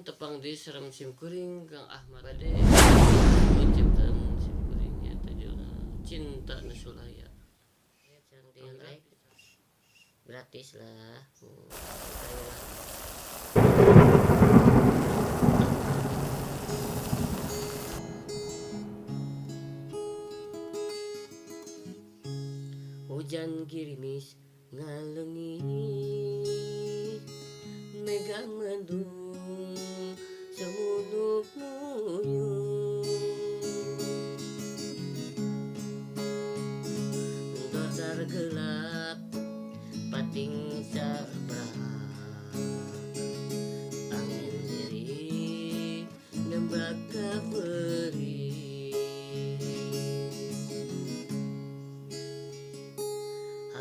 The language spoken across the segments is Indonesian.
Tepang di serem simkuring Kang Ahmad Bade ciptaan simkuringnya tajul cinta nusulaya gratis lah. Hujan girimis ngalengi mega mendung semuluk muyung dasar gelap pating sabrah angin diri nembak kaferi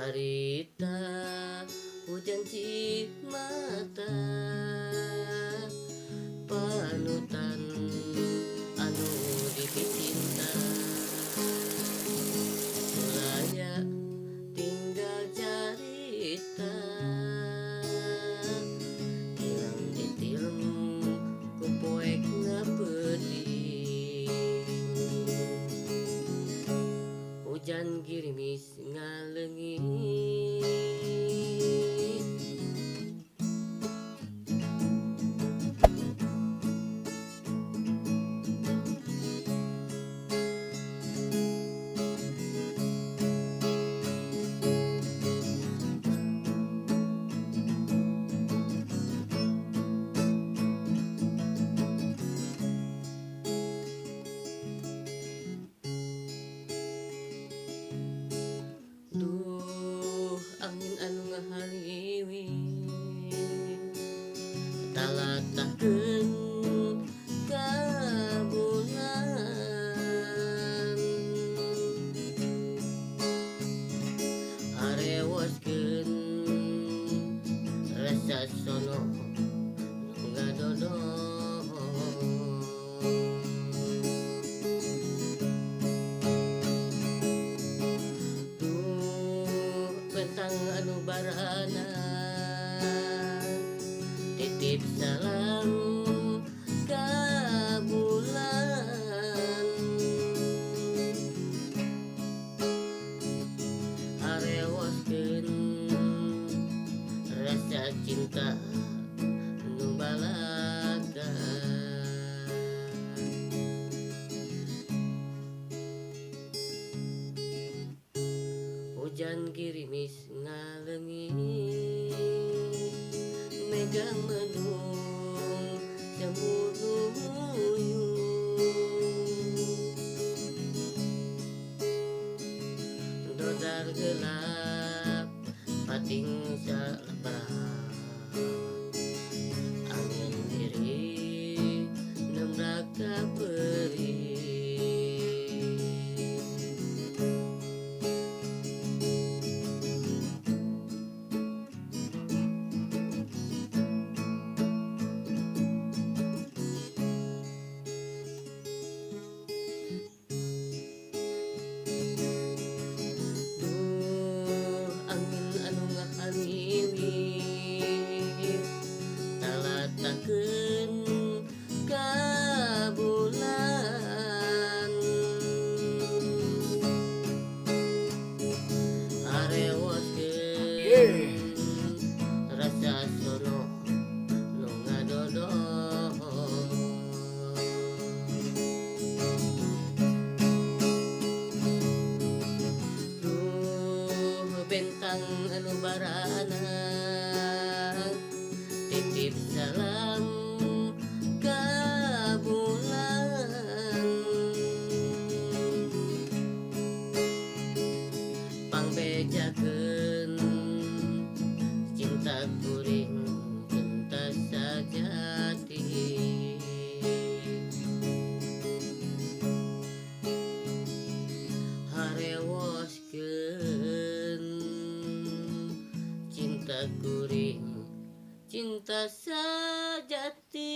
harita hujan cimata panutan anu dipicinta sulaya tinggal carita hilang ditilem ku poek ngapeuting hujan girimis ngalengi angin anu ngahaliwi talatakeun ka bulan arewaskeun rasa sono ngadodo bentang anu barana titip salam ka bulan arewaskeun rasa cinta nu balaga hujan girimis ngalengi mega mendung semuluk muyung dodar gelap pating sabrah angin diri nembrak kaferi talatakeun ka bulan arewaskeun rasa sono nu ngadodo bentang anu barana titip salam ka bulan pangbejakeun cinta kuring cinta sajati harewaskeun cinta kuring cinta sajati.